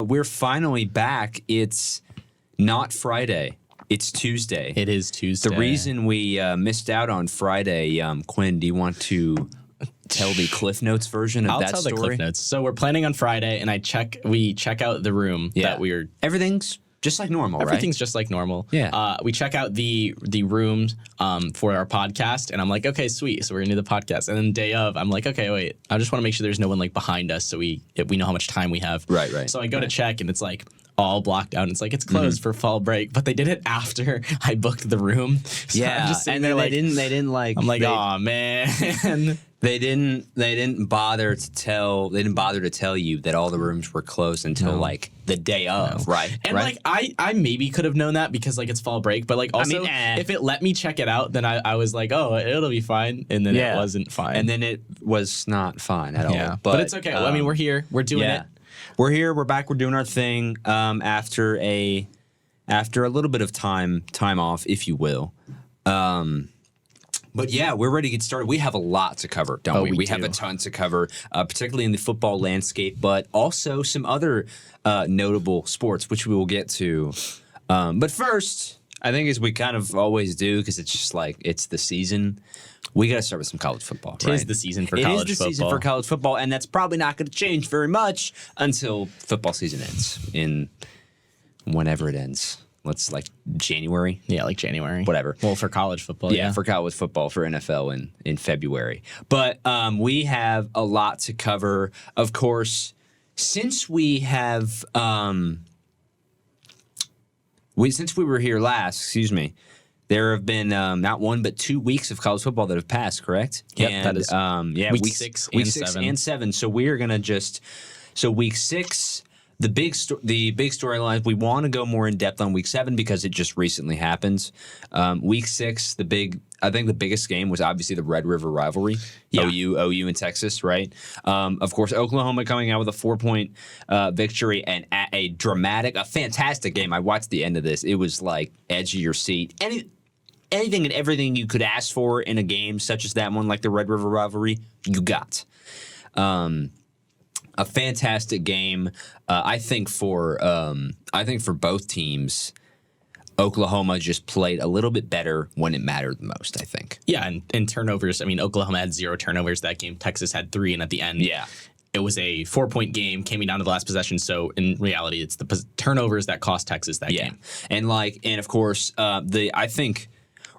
we're finally back. It's not Friday. It's Tuesday. It is Tuesday. The reason we missed out on Friday, Quinn, do you want to tell the Cliff Notes version of that story? I'll tell the Cliff Notes. So we're planning on Friday, and we check out the room that we're... Everything's just like normal, Everything's right? just like normal. Yeah. We check out the rooms for our podcast, and I'm like, okay, sweet. So we're gonna do the podcast. And then day of, I'm like, okay, wait. I just want to make sure there's no one like behind us, so we know how much time we have. Right. So I go to check, and it's like all blocked out. And it's like it's closed for fall break, but they did it after I booked the room. So yeah, I'm just and then they didn't like. I'm like, oh man. They didn't bother to tell you that all the rooms were closed until like the day of, right? And right? like I maybe could have known that because like it's fall break, but like also if it let me check it out, then I was like, oh, it'll be fine, and then it wasn't fine, and then it was not fine at all. But it's okay. I mean, we're here, we're doing it. We're here, we're back, we're doing our thing. After a little bit of time off, if you will. But yeah, we're ready to get started. We have a lot to cover, don't we? We have a ton to cover, particularly in the football landscape, but also some other notable sports, which we will get to. But first, I think as we kind of always do, because it's just like it's the season, we got to start with some college football. It is the season for college football. It is the season for college football, and that's probably not going to change very much until football season ends in whenever it ends. Let's like January. Yeah, like January. Whatever. Well, for college football. Yeah, for college football, for NFL in February. But we have a lot to cover. Of course, since we have since we were here last, there have been not 1 but 2 weeks of college football that have passed, correct? Yep, and, that is week 6 and 7. So we are gonna week 6. The big storyline, we want to go more in depth on week 7 because it just recently happened. Week 6, I think the biggest game was obviously the Red River rivalry. Yeah. OU in Texas, right? Of course, Oklahoma coming out with a 4-point victory and at a fantastic game. I watched the end of this. It was like edge of your seat. Anything and everything you could ask for in a game such as that one, like the Red River rivalry, you got. A fantastic game. I think for both teams, Oklahoma just played a little bit better when it mattered the most, I think. Yeah, and turnovers. I mean, Oklahoma had 0 turnovers that game. Texas had 3, and at the end, it was a 4-point game, came down to the last possession. So in reality, it's the turnovers that cost Texas that game. And of course, I think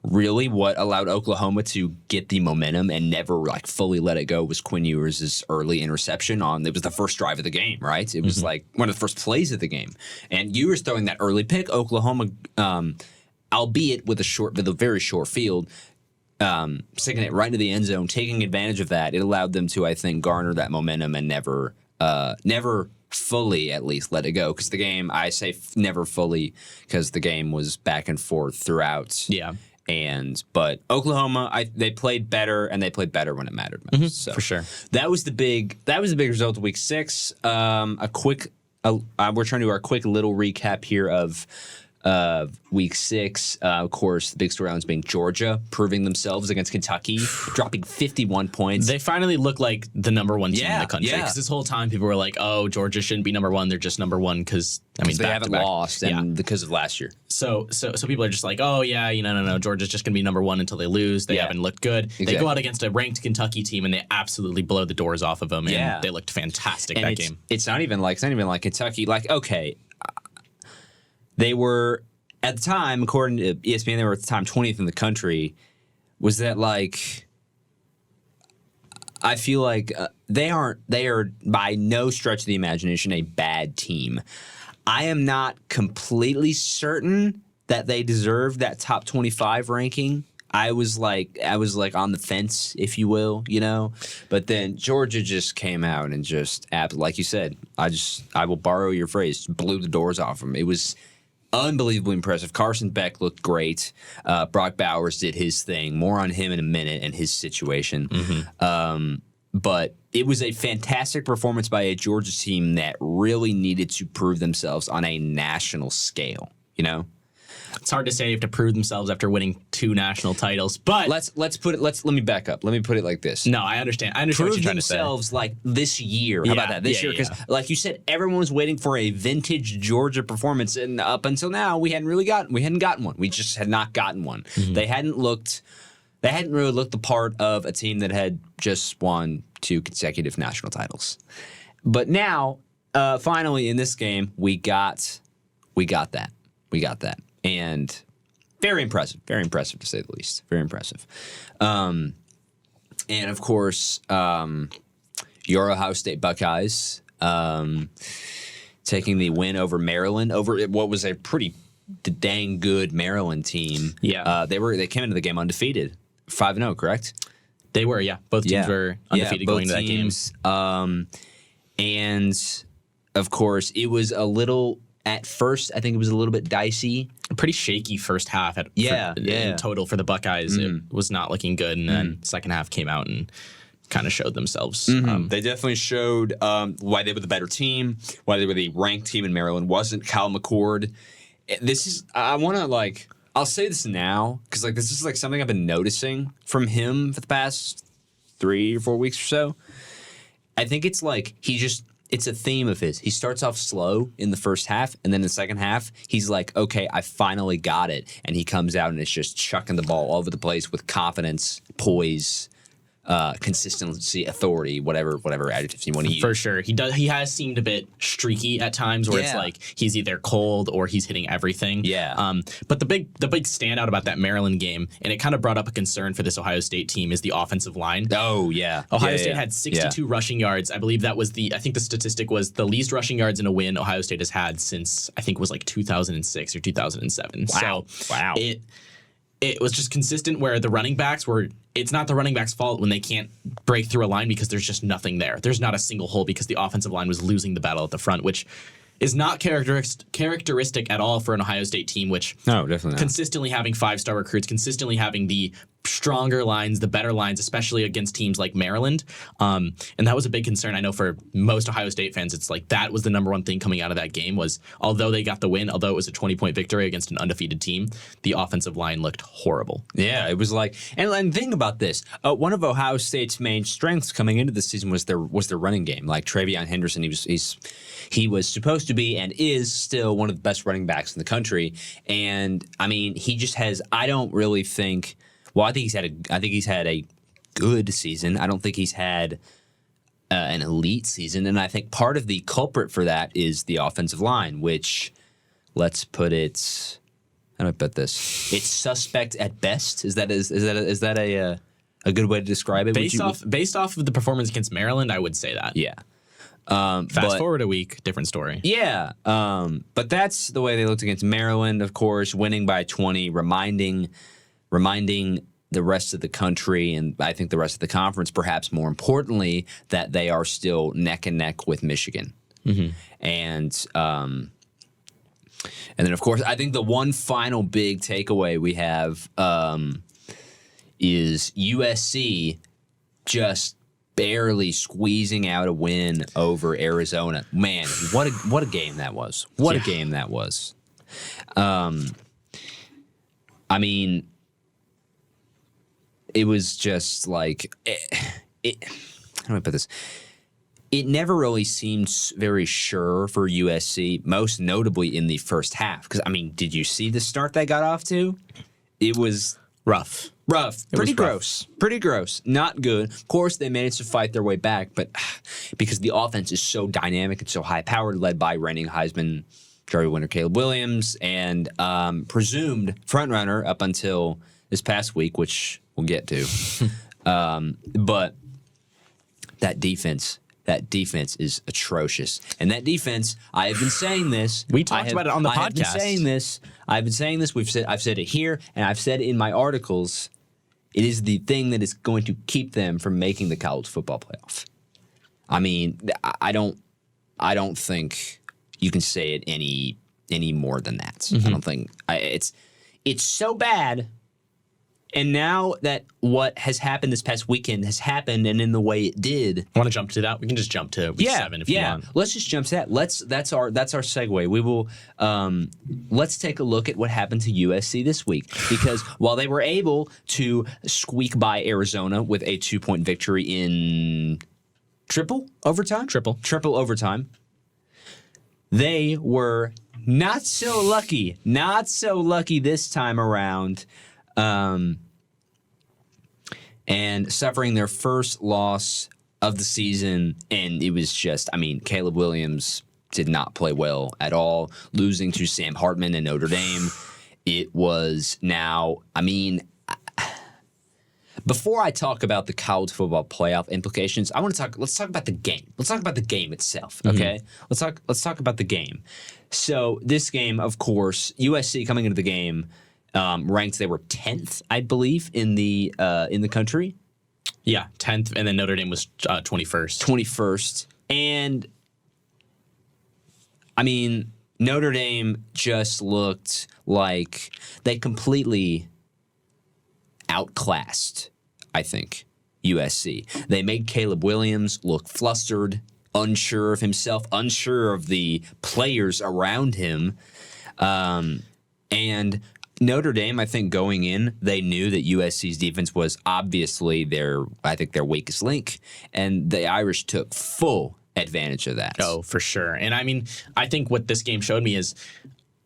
really what allowed Oklahoma to get the momentum and never like fully let it go was Quinn Ewers' early interception it was the first drive of the game, right? It was like one of the first plays of the game. And Ewers throwing that early pick, Oklahoma, albeit with a very short field, sticking it right into the end zone, taking advantage of that, it allowed them to, I think, garner that momentum and never fully at least let it go. Because the game, I say never fully because the game was back and forth throughout. Yeah. But Oklahoma, they played better, and they played better when it mattered most. So for sure, that was the big result of week 6. We're trying to do our quick little recap here of week 6. Of course, the big storylines being Georgia proving themselves against Kentucky, dropping 51 points. They finally look like the number 1 team in the country. Because this whole time people were like, "Oh, Georgia shouldn't be number 1. They're just number 1 because they haven't lost, and because of last year." So people are just like, "Oh yeah, no, Georgia's just gonna be number 1 until they lose. They haven't looked good. Exactly. They go out against a ranked Kentucky team and they absolutely blow the doors off of them. And they looked fantastic that game. It's not even like Kentucky. Like, okay. They were, at the time, according to ESPN, they were at the time 20th in the country. Was that like, I feel like they are by no stretch of the imagination a bad team. I am not completely certain that they deserve that top 25 ranking. I was like on the fence, if you will, But then Georgia just came out and just, like you said, I will borrow your phrase, blew the doors off them. It was unbelievably impressive. Carson Beck looked great. Brock Bowers did his thing. More on him in a minute and his situation. But it was a fantastic performance by a Georgia team that really needed to prove themselves on a national scale, It's hard to say if to prove themselves after winning 2 national titles, but Let me back up. Let me put it like this. no, I understand. I understand Prove what you're trying to say. themselves like this year. How Yeah, about that? This yeah, year, because yeah. like you said, everyone was waiting for a vintage Georgia performance, and up until now, we hadn't gotten one. We just had not gotten one. Mm-hmm. They hadn't really looked the part of a team that had just won 2 consecutive national titles. But now, finally, in this game, we got that. And very impressive to say the least. Very impressive. And of course, your Ohio State Buckeyes taking the win over Maryland, over what was a pretty dang good Maryland team. Yeah. They came into the game undefeated, 5-0, correct? They were, yeah. Both teams were undefeated going into that game. And of course, it was a little. At first, I think it was a little bit dicey. A pretty shaky first half in total for the Buckeyes. It was not looking good, and then second half came out and kind of showed themselves. They definitely showed why they were the better team, why they were the ranked team in Maryland. Wasn't Kyle McCord. I'll say this now, because this is something I've been noticing from him for the past 3 or 4 weeks or so. I think it's it's a theme of his. He starts off slow in the first half, and then in the second half, he's like, okay, I finally got it. And he comes out and it's just chucking the ball all over the place with confidence, poise, consistency, authority, whatever adjectives you want to use. For sure. He has seemed a bit streaky at times where it's like he's either cold or he's hitting everything. Yeah. But the big standout about that Maryland game, and it kind of brought up a concern for this Ohio State team, is the offensive line. Oh, yeah. Ohio State had 62 rushing yards. I believe I think the statistic was the least rushing yards in a win Ohio State has had since, I think it was 2006 or 2007. Wow. So wow. It was just consistent where the running backs it's not the running back's fault when they can't break through a line because there's just nothing there. There's not a single hole because the offensive line was losing the battle at the front, which is not characteristic at all for an Ohio State team, which no, definitely not. Consistently having 5-star recruits, consistently having the stronger lines, the better lines, especially against teams like Maryland. And that was a big concern. I know for most Ohio State fans, it's that was the number one thing coming out of that game was, although they got the win, although it was a 20-point victory against an undefeated team, the offensive line looked horrible. Yeah, it was and think about this. One of Ohio State's main strengths coming into the season was their running game. Like Travion Henderson, he was supposed to be and is still one of the best running backs in the country. And I mean, he just has. I don't really think. Well, I think he's had a good season. I don't think he's had an elite season, and I think part of the culprit for that is the offensive line, which, let's put it. How do I put this? It's suspect at best. Is that a good way to describe it? Based off of the performance against Maryland, I would say that. Yeah. Fast forward a week, different story. Yeah, but that's the way they looked against Maryland, of course, winning by 20, reminding the rest of the country, and I think the rest of the conference, perhaps more importantly, that they are still neck and neck with Michigan. Mm-hmm. And then, of course, I think the one final big takeaway we have is USC just barely squeezing out a win over Arizona. Man, what a game that was. What a game that was. I mean, it was just how do I put this? It never really seemed very sure for USC, most notably in the first half. Because, I mean, did you see the start they got off to? It was rough. Pretty gross. Not good. Of course, they managed to fight their way back, but because the offense is so dynamic and so high-powered, led by reigning Heisman Jerry Winter, Caleb Williams, and presumed frontrunner up until this past week, which we'll get to. But that defense is atrocious. And that defense, I have been saying this. We talked about it on the podcast. I've been saying this. I've said it here, and I've said it in my articles. It is the thing that is going to keep them from making the college football playoff. I mean, I don't think you can say it any more than that. Mm-hmm. I don't think it's so bad. And now that what has happened this past weekend has happened, and in the way it did, Want to jump to that? We can just jump to week 7 if you want. Let's just jump to that. That's our segue. We will let's take a look at what happened to USC this week, because while they were able to squeak by Arizona with a 2-point victory in triple overtime, they were not so lucky this time around. And suffering their first loss of the season. And it was just, Caleb Williams did not play well at all. Losing to Sam Hartman and Notre Dame. It was now, before I talk about the college football playoff implications, let's talk about the game. Let's talk about the game itself, okay? Let's talk about the game. So this game, of course, USC coming into the game, ranked, they were 10th, I believe, in the country. Yeah, 10th, and then Notre Dame was 21st. 21st. And, Notre Dame just looked like they completely outclassed, I think, USC. They made Caleb Williams look flustered, unsure of himself, unsure of the players around him. And Notre Dame, I think going in, they knew that USC's defense was obviously their weakest link, and the Irish took full advantage of that. Oh, for sure. And I think what this game showed me is,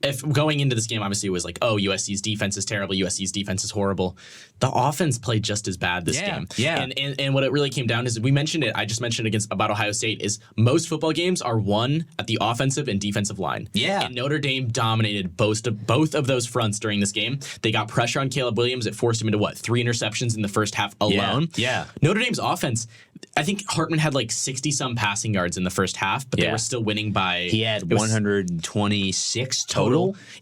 if going into this game, obviously it was like, oh, USC's defense is terrible, USC's defense is horrible. The offense played just as bad this game. Yeah. And what it really came down is, we mentioned it, I just mentioned about Ohio State, is most football games are won at the offensive and defensive line. Yeah. And Notre Dame dominated both of those fronts during this game. They got pressure on Caleb Williams. It forced him into 3 interceptions in the first half alone. Yeah. Notre Dame's offense, I think Hartman had 60-some passing yards in the first half, but they were still winning by... He had 126 total.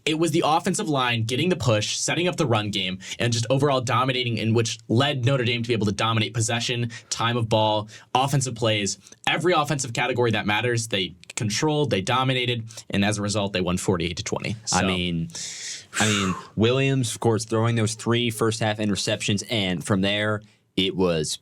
It was the offensive line getting the push, setting up the run game, and just overall dominating, in which led Notre Dame to be able to dominate possession, time of ball, offensive plays. Every offensive category that matters, they controlled, they dominated, and as a result, they won 48-20. So. Williams, of course, throwing those 3 first-half interceptions, and from there, it was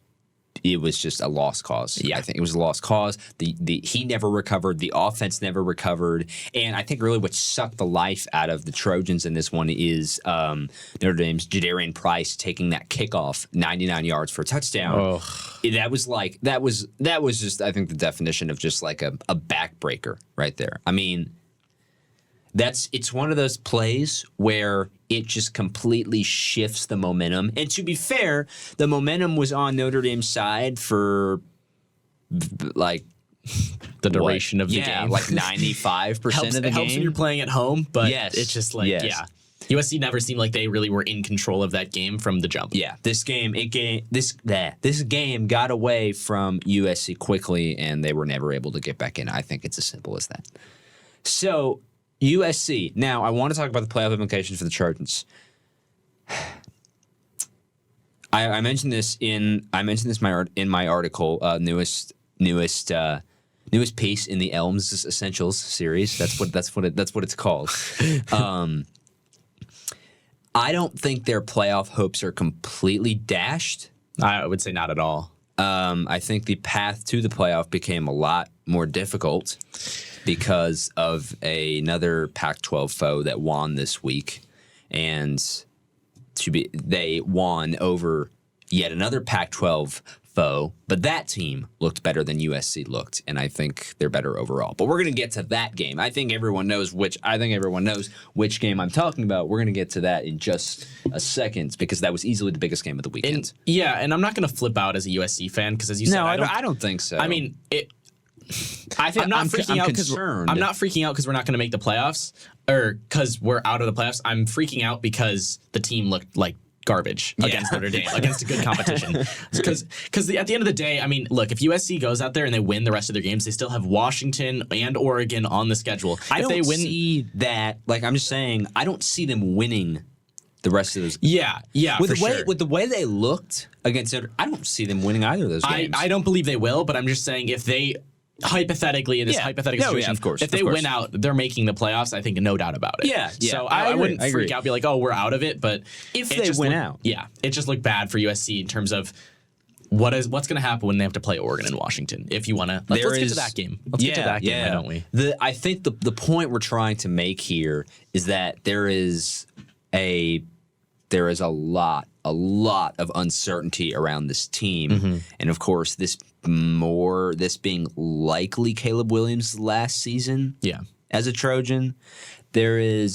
just a lost cause. Yeah. I think it was a lost cause. He never recovered. The offense never recovered. And I think really what sucked the life out of the Trojans in this one is Notre Dame's Jadarian Price taking that kickoff 99 yards for a touchdown. Oh. That was just, I think, the definition of just like a backbreaker right there. It's one of those plays where it just completely shifts the momentum. And to be fair, the momentum was on Notre Dame's side for the duration of the game. 95% of the game. It helps when you're playing at home, but yes. It's just USC never seemed like they really were in control of that game from the jump. Yeah, this game got away from USC quickly, and they were never able to get back in. I think it's as simple as that. So USC. Now, I want to talk about the playoff implications for the Trojans. I mentioned this in my article, newest piece in the Elms Essentials series. That's what it's called. I don't think their playoff hopes are completely dashed. I would say not at all. I think the path to the playoff became a lot more difficult because of another Pac-12 foe that won this week, and they won over yet another Pac-12 foe, but that team looked better than USC looked, and I think they're better overall. But we're going to get to that game. I think everyone knows which game I'm talking about. We're going to get to that in just a second, because that was easily the biggest game of the weekend. And I'm not going to flip out as a USC fan, because as you said, I don't think so. I'm not freaking out because we're not going to make the playoffs, or because we're out of the playoffs. I'm freaking out because the team looked like garbage against Notre Dame, against a good competition. Because at the end of the day, look, if USC goes out there and they win the rest of their games, they still have Washington and Oregon on the schedule. I don't see that. I'm just saying, I don't see them winning the rest of those. Yeah, with the way they looked against Notre, I don't see them winning either of those games. I don't believe they will, but I'm just saying, hypothetically in this Yeah. hypothetical No, yeah, situation, of course, if they of course. win out, they're making the playoffs. I think no doubt about it. Yeah, yeah. So I I agree, wouldn't I agree. freak out, be like, oh, we're out of it. But If it they just win looked- out. yeah, it just looked bad for USC in terms of what's going to happen when they have to play Oregon and Washington. If you want to, let's get to that game. Let's get to that game, why don't we? I think the point we're trying to make here is that there is a lot of uncertainty around this team, and of course this being likely Caleb Williams' last season. Yeah. As a Trojan, I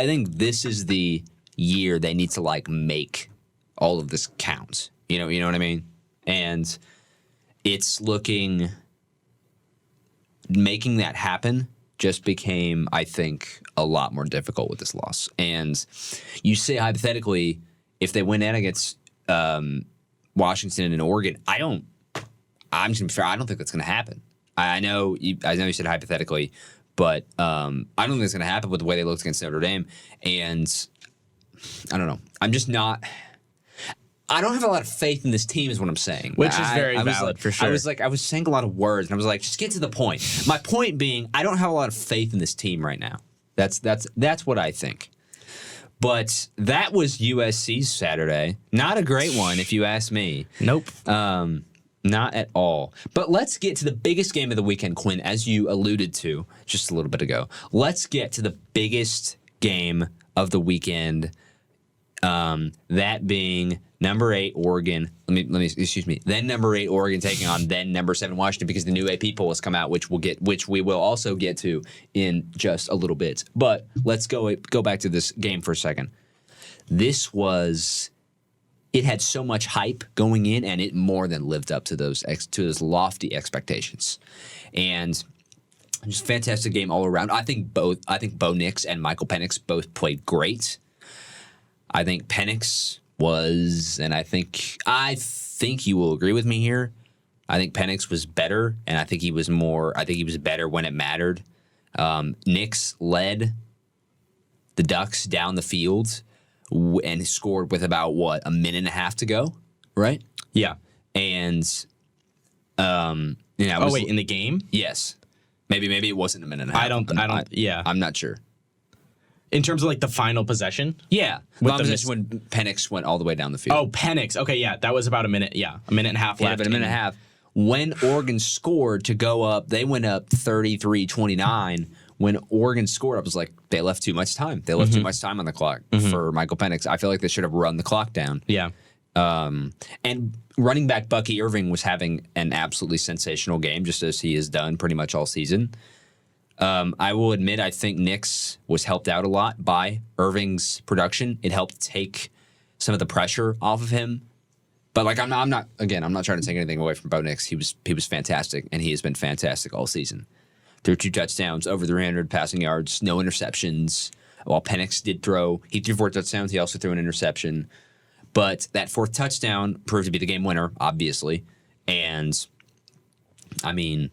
think this is the year they need to like make all of this count. You know what I mean? And it's making that happen just became, I think, a lot more difficult with this loss. And you say hypothetically, if they win out against Washington and Oregon, I'm just gonna be fair, I don't think that's gonna happen. I know you said hypothetically, but I don't think it's gonna happen with the way they looked against Notre Dame. And I don't know. I don't have a lot of faith in this team, is what I'm saying. Which is very valid, for sure. I was saying a lot of words, and I was like, just get to the point. My point being, I don't have a lot of faith in this team right now. That's what I think. But that was USC's Saturday. Not a great one, if you ask me. Nope. Not at all. But let's get to the biggest game of the weekend, Quinn, as you alluded to just a little bit ago. Let's get to the biggest game of the weekend. That being number 8 Oregon. Then number 8 Oregon taking on then number 7 Washington, because the new AP poll has come out, which we will also get to in just a little bit. But let's go back to this game for a second. It had so much hype going in, and it more than lived up to those lofty expectations. And just fantastic game all around. I think Bo Nix and Michael Penix both played great. I think Penix was, and I think you will agree with me here. I think Penix was better, and I think he was better when it mattered. Nix led the Ducks down the field and scored with about a minute and a half to go, right? Yeah. And in the game? Yes. Maybe it wasn't a minute and a half. I'm not sure. In terms of like the final possession? Yeah. With when Penix went all the way down the field. Oh, Penix. Okay, yeah. That was about a minute. Yeah. A minute and a half left. But a minute and a half. When Oregon scored to go up, they went up 33-29. When Oregon scored, I was like, they left too much time. They left too much time on the clock for Michael Penix. I feel like they should have run the clock down. Yeah. And running back Bucky Irving was having an absolutely sensational game, just as he has done pretty much all season. I will admit, I think Nix was helped out a lot by Irving's production. It helped take some of the pressure off of him. But like, I'm not trying to take anything away from Bo Nix. He was fantastic, and he has been fantastic all season. Threw 2 touchdowns, over 300 passing yards, no interceptions. While Penix he threw 4 touchdowns. He also threw an interception. But that 4th touchdown proved to be the game winner, obviously. And I mean,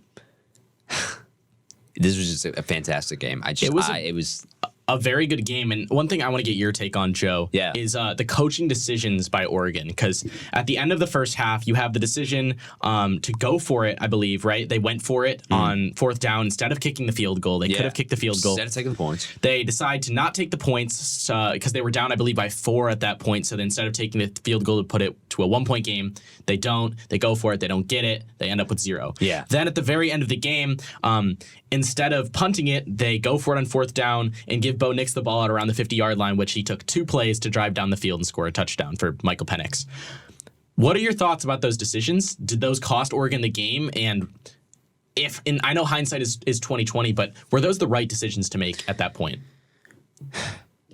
this was just a fantastic game. It was a very good game. And one thing I want to get your take on, Joe, is the coaching decisions by Oregon. Because at the end of the first half, you have the decision to go for it, I believe, right? They went for it on 4th down instead of kicking the field goal. They could have kicked the field goal. Instead of taking the points. They decide to not take the points because they were down, I believe, by 4 at that point. So instead of taking the field goal to put it to a 1-point game, they don't. They go for it. They don't get it. They end up with 0. Yeah. Then at the very end of the game, instead of punting it, they go for it on 4th down and give Bo Nix the ball at around the 50-yard line, which he took 2 plays to drive down the field and score a touchdown for Michael Penix. What are your thoughts about those decisions? Did those cost Oregon the game? And I know hindsight is 20/20, but were those the right decisions to make at that point?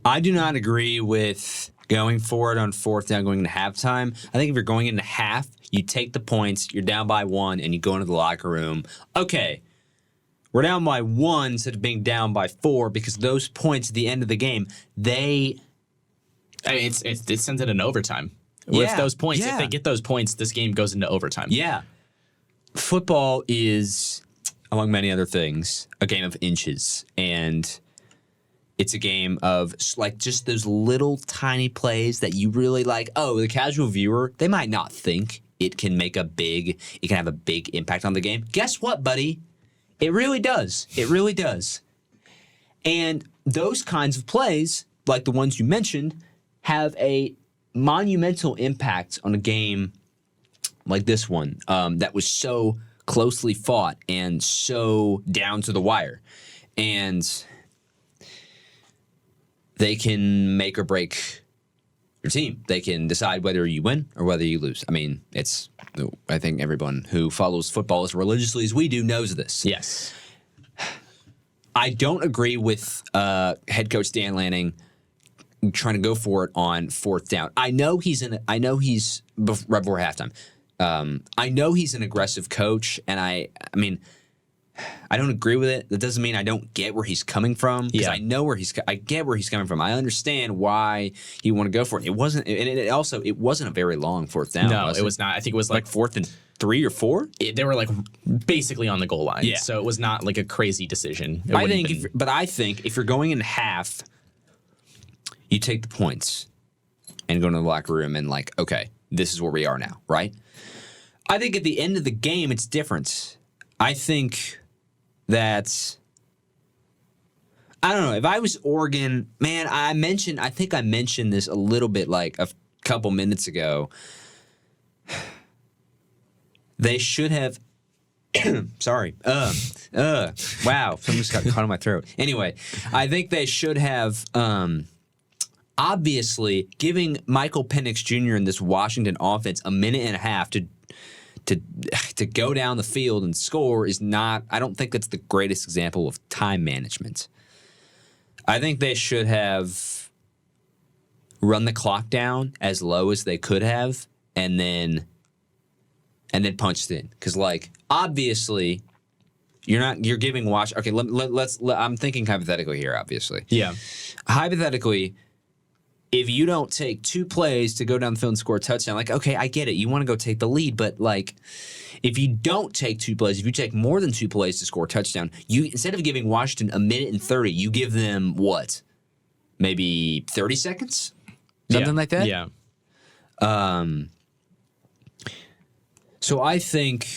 I do not agree with going for it on 4th down, going into halftime. I think if you're going into half, you take the points, you're down by 1, and you go into the locker room. Okay, we're down by 1 instead of being down by 4, because those points at the end of the game, it sends it in overtime. With those points, if they get those points, this game goes into overtime. Yeah. Football is, among many other things, a game of inches. And it's a game of like just those little tiny plays that you really like. Oh, the casual viewer, they might not think it can have a big impact on the game. Guess what, buddy? It really does. It really does. And those kinds of plays, like the ones you mentioned, have a monumental impact on a game like this one that was so closely fought and so down to the wire. And they can make or break your team. They can decide whether you win or whether you lose. I mean, I think everyone who follows football as religiously as we do knows this. Yes. I don't agree with head coach Dan Lanning trying to go for it on fourth down. I know he's right before halftime. I know he's an aggressive coach, and I mean, I don't agree with it. That doesn't mean I don't get where he's coming from, because I know I get where he's coming from. I understand why you want to go for it. It wasn't, and it wasn't a very long fourth down. No, it was not. I think it was like 4th and 3 or 4. They were like basically on the goal line. Yeah. So it was not like a crazy decision. I think if you're going in half, you take the points and go into the locker room and like, okay, this is where we are now, right? I think at the end of the game, it's different. I think that, I don't know, if I was Oregon, man, I think I mentioned this a little bit like a couple minutes ago. They should have, sorry, wow, something just got caught in my throat. Anyway, I think they should have, obviously, giving Michael Penix Jr. in this Washington offense a minute and a half to go down the field and score is not, I don't think that's the greatest example of time management. I think they should have run the clock down as low as they could have and then punched in. Because, like, obviously, you're giving okay, I'm thinking hypothetically here, obviously. Yeah. Hypothetically, if you don't take 2 plays to go down the field and score a touchdown, like, okay, I get it. You want to go take the lead, but, like, if you don't take 2 plays, if you take more than 2 plays to score a touchdown, instead of giving Washington a minute and 30, you give them what? Maybe 30 seconds? Something like that? Yeah. So I think,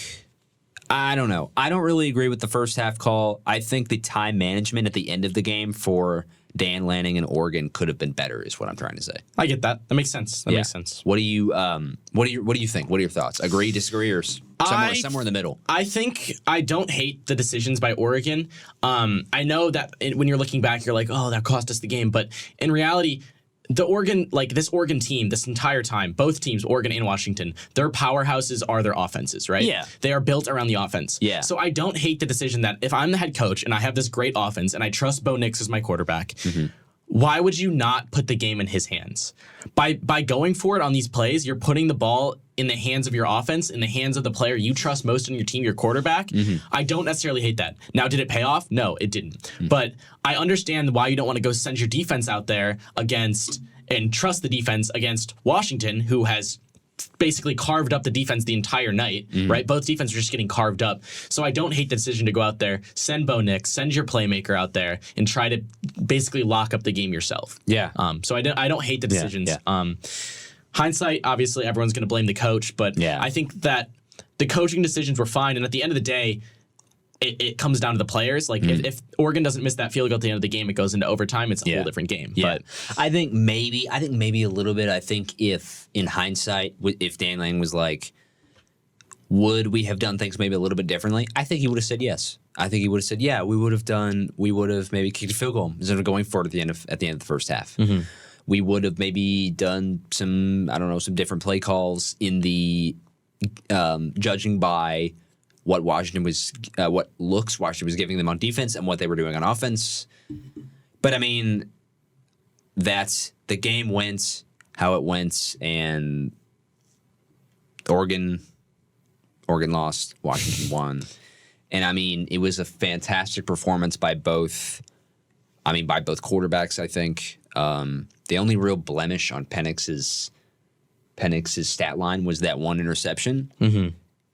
I don't know. I don't really agree with the first half call. I think the time management at the end of the game for Dan Lanning and Oregon could have been better, is what I'm trying to say. I get that. That makes sense. That makes sense. What do you think? What are your thoughts? Agree, disagree, or somewhere in the middle? I think I don't hate the decisions by Oregon. I know that when you're looking back, you're like, oh, that cost us the game. But in reality, this Oregon team, this entire time, both teams, Oregon and Washington, their powerhouses are their offenses, right? Yeah. They are built around the offense. Yeah. So I don't hate the decision that if I'm the head coach and I have this great offense and I trust Bo Nix as my quarterback, why would you not put the game in his hands? By going for it on these plays, you're putting the ball in the hands of your offense, in the hands of the player you trust most on your team, your quarterback. I don't necessarily hate that. Now, did it pay off? No, it didn't. But I understand why you don't want to go send your defense out there and trust the defense against Washington, who has basically carved up the defense the entire night, right? Both defenses are just getting carved up. So I don't hate the decision to go out there, send Bo Nix, send your playmaker out there, and try to basically lock up the game yourself. Yeah. So I don't hate the decisions. Yeah. Hindsight, obviously, everyone's going to blame the coach, but I think that the coaching decisions were fine. And at the end of the day, it comes down to the players. Like if Oregon doesn't miss that field goal at the end of the game, it goes into overtime. It's a whole different game. Yeah. But I think maybe a little bit. I think if in hindsight, if Dan Lanning was like, would we have done things maybe a little bit differently? I think he would have said yes. I think he would have said, yeah, we would have maybe kicked a field goal instead of going for it at the end of the first half. We would have maybe done some different play calls in the judging by what Washington was giving them on defense and what they were doing on offense. But I mean, that's the game went how it went, and Oregon lost, Washington won. And I mean, it was a fantastic performance by both quarterbacks, I think. The only real blemish on Penix's stat line was that one interception.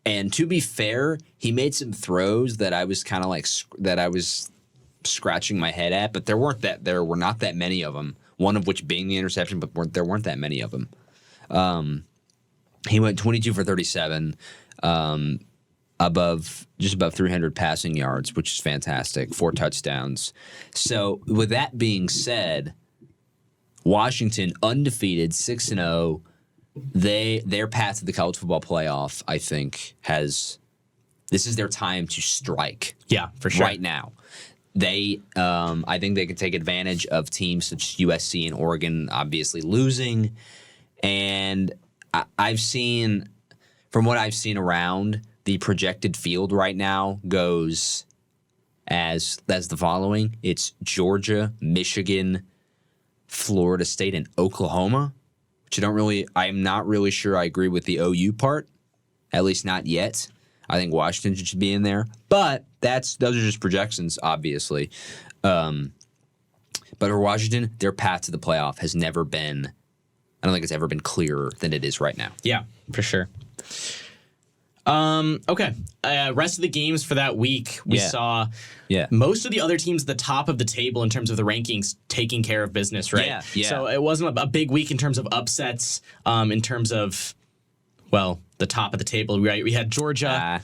And to be fair, he made some throws that I was kind of like scratching my head at, but there were not that many of them. One of which being the interception, but there weren't that many of them. He went 22 for 37, just above 300 passing yards, which is fantastic. 4 touchdowns. So with that being said, Washington undefeated, 6-0. Their path to the college football playoff, I think, this is their time to strike. Yeah, for sure. Right now. I think they can take advantage of teams such as USC and Oregon obviously losing. And I've seen, from what I've seen around, the projected field right now goes as the following. It's Georgia, Michigan, Florida State, and Oklahoma, which I'm not really sure I agree with the OU part, at least not yet. I think Washington should be in there, but those are just projections, obviously. But for Washington, their path to the playoff has never been, I don't think it's ever been clearer than it is right now. Yeah, for sure. Okay. Rest of the games for that week, we saw most of the other teams at the top of the table in terms of the rankings taking care of business, right? Yeah. So it wasn't a big week in terms of upsets, in terms of, the top of the table, right? We had Georgia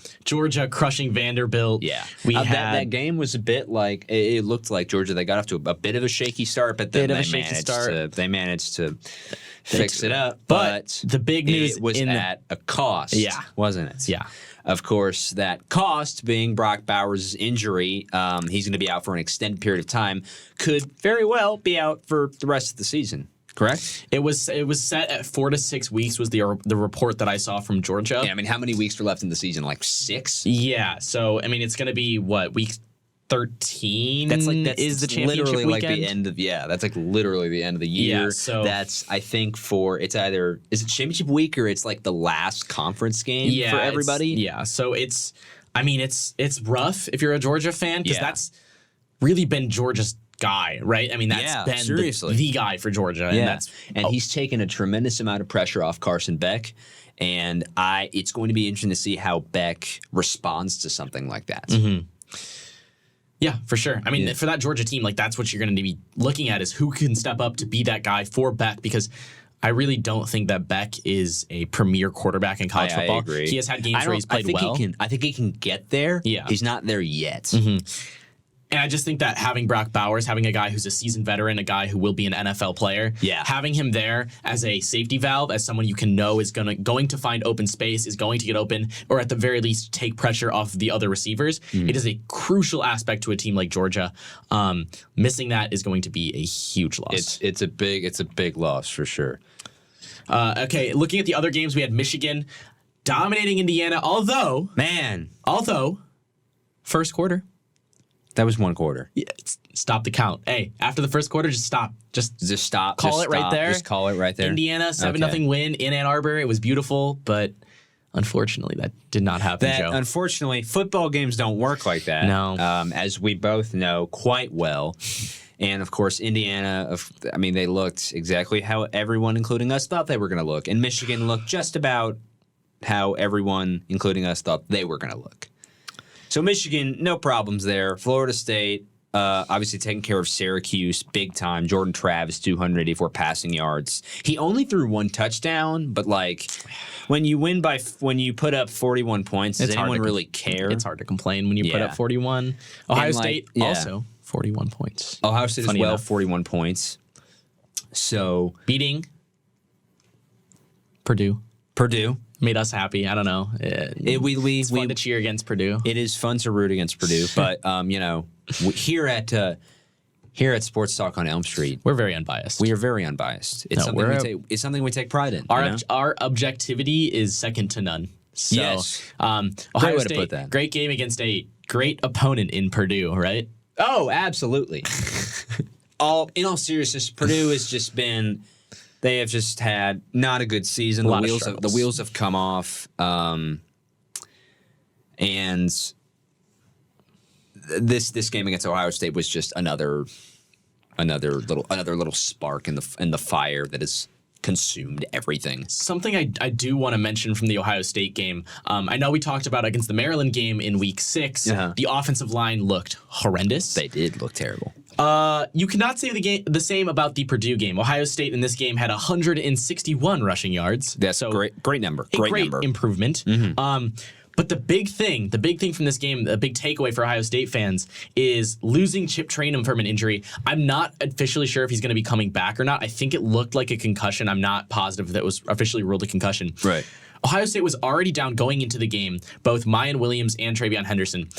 crushing Vanderbilt. Yeah. We had that game was a bit like, it looked like Georgia, they got off to a bit of a shaky start, but then they managed to fix it up. But the big news was at a cost, wasn't it? Yeah. Of course, that cost being Brock Bowers' injury, he's going to be out for an extended period of time, could very well be out for the rest of the season. Correct. It was set at 4 to 6 weeks was the report that I saw from Georgia. Yeah, I mean, how many weeks are left in the season? Like 6? Yeah. So I mean, it's going to be week 13? That's is the championship literally weekend? Like the end of that's like literally the end of the year. Yeah, so that's I think is it championship week or it's like the last conference game for everybody. So it's rough if you're a Georgia fan because that's really been Georgia's guy, right? I mean, that's been the guy for Georgia. And he's taken a tremendous amount of pressure off Carson Beck. And it's going to be interesting to see how Beck responds to something like that. Mm-hmm. Yeah, for sure. I mean, for that Georgia team, that's what you're going to be looking at is who can step up to be that guy for Beck because I really don't think that Beck is a premier quarterback in college football. I agree. He has had games where he's played well. I think he can get there. Yeah. He's not there yet. Mm-hmm. And I just think that having Brock Bowers, having a guy who's a seasoned veteran, a guy who will be an NFL player, having him there as a safety valve, as someone you can know is going to find open space, is going to get open, or at the very least take pressure off the other receivers, it is a crucial aspect to a team like Georgia. Missing that is going to be a huge loss. It's a big loss for sure. Okay, looking at the other games, we had Michigan dominating Indiana, although first quarter. That was one quarter. Yeah, stop the count. Hey, after the first quarter, just stop. Just stop. Call it right there. Just call it right there. Indiana, 7-0 win in Ann Arbor. It was beautiful, but unfortunately, that did not happen, Joe. Unfortunately, football games don't work like that. No. As we both know quite well. And, of course, Indiana, they looked exactly how everyone, including us, thought they were going to look. And Michigan looked just about how everyone, including us, thought they were going to look. So Michigan, no problems there. Florida State, obviously taking care of Syracuse big time. Jordan Travis, 284 passing yards. He only threw 1 touchdown, but when you put up 41 points, does anyone really care? It's hard to complain when you put up 41. Ohio State also 41 points. Ohio State as well, 41 points. So beating Purdue. Made us happy. I don't know. It's fun to cheer against Purdue. It is fun to root against Purdue, but here at Sports Talk on Elm Street, we're very unbiased. We are very unbiased. It's something we take pride in. Our objectivity is second to none. So, yes. Ohio State, to put that. Great game against a great opponent in Purdue, right? Oh, absolutely. In all seriousness, Purdue has just been. They have just had not a good season. The wheels have come off, and this game against Ohio State was just another little spark in the fire that has consumed everything. Something I do want to mention from the Ohio State game. I know we talked about against the Maryland game in Week 6. The offensive line looked horrendous. They did look terrible. You cannot say the same about the Purdue game. Ohio State in this game had 161 rushing yards. That's so great number. Great number. Improvement. But the big thing from this game, the big takeaway for Ohio State fans is losing Chip Trayanum from an injury. I'm not officially sure if he's going to be coming back or not. I think it looked like a concussion. I'm not positive that it was officially ruled a concussion. Right. Ohio State was already down going into the game, both Mayan Williams and TreVeyon Henderson.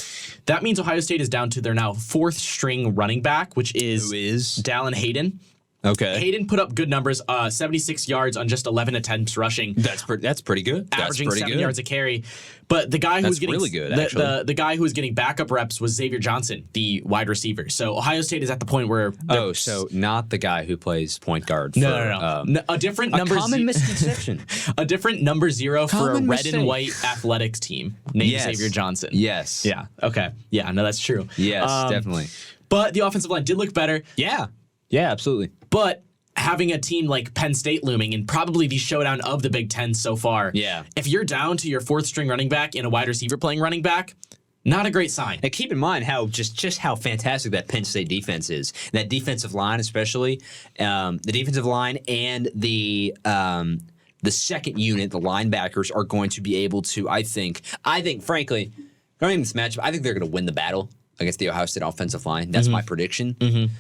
That means Ohio State is down to their now fourth string running back, which is Who is? Dallin Hayden. Okay. Hayden put up good numbers, 76 yards on just 11 attempts rushing. That's pretty good. Averaging That's pretty 7 good. yards a carry. But the guy who was getting really good, actually. the guy who was getting backup reps was Xavier Johnson, the wide receiver. So Ohio State is at the point where so not the guy who plays point guard. No. A different number. Common misconception. A different number 0 for a Common red and mistake. white athletics team named Xavier Johnson. Yes. Yeah. Okay. Yeah. No, that's true. Yes, definitely. But the offensive line did look better. Yeah. Yeah, absolutely. But having a team like Penn State looming and probably the showdown of the Big Ten so far. Yeah. If you're down to your fourth string running back and a wide receiver playing running back, not a great sign. And keep in mind how just how fantastic that Penn State defense is. That defensive line, especially the defensive line and the second unit, the linebackers, are going to be able to. I think, frankly, going into this matchup, I think they're going to win the battle against the Ohio State offensive line. That's my prediction.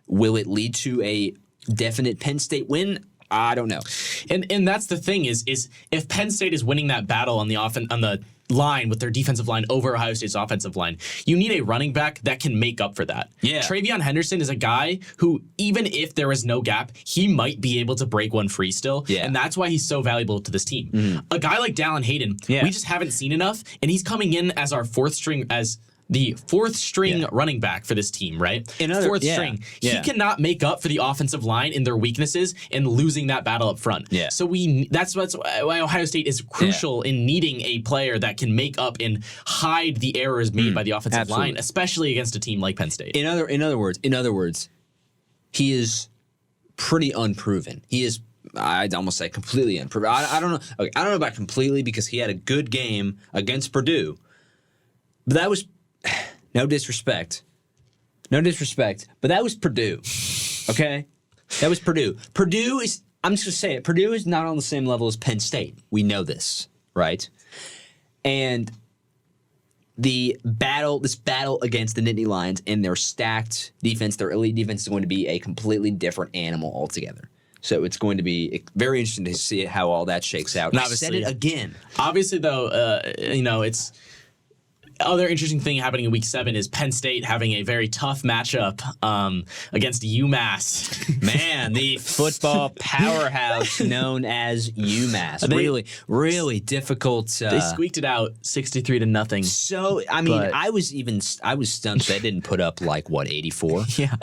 Will it lead to a definite Penn State win? I don't know. And that's the thing is if Penn State is winning that battle on the line with their defensive line over Ohio State's offensive line, you need a running back that can make up for that. Yeah. TreVeyon Henderson is a guy who, even if there is no gap, he might be able to break one free still. Yeah. And that's why he's so valuable to this team. A guy like Dallin Hayden, we just haven't seen enough, and he's coming in as our fourth string running back for this team, right? Fourth string. He cannot make up for the offensive line in their weaknesses and losing that battle up front. Yeah. So that's why Ohio State is crucial in needing a player that can make up and hide the errors made by the offensive line, especially against a team like Penn State. In other words, he is pretty unproven. He is, I'd almost say, completely unproven. I don't know. Okay, I don't know about completely because he had a good game against Purdue, but that was. No disrespect, but that was Purdue, okay? That was Purdue. Purdue is, I'm just going to say it, Purdue is not on the same level as Penn State. We know this, right? And this battle against the Nittany Lions and their stacked defense, their elite defense, is going to be a completely different animal altogether. So it's going to be very interesting to see how all that shakes out. And I said it again. Obviously, though, it's... Other interesting thing happening in Week 7 is Penn State having a very tough matchup against UMass. Man, the football powerhouse known as UMass. Really difficult. They squeaked it out 63-0. So, I mean, I was stunned they didn't put up 84. Yeah.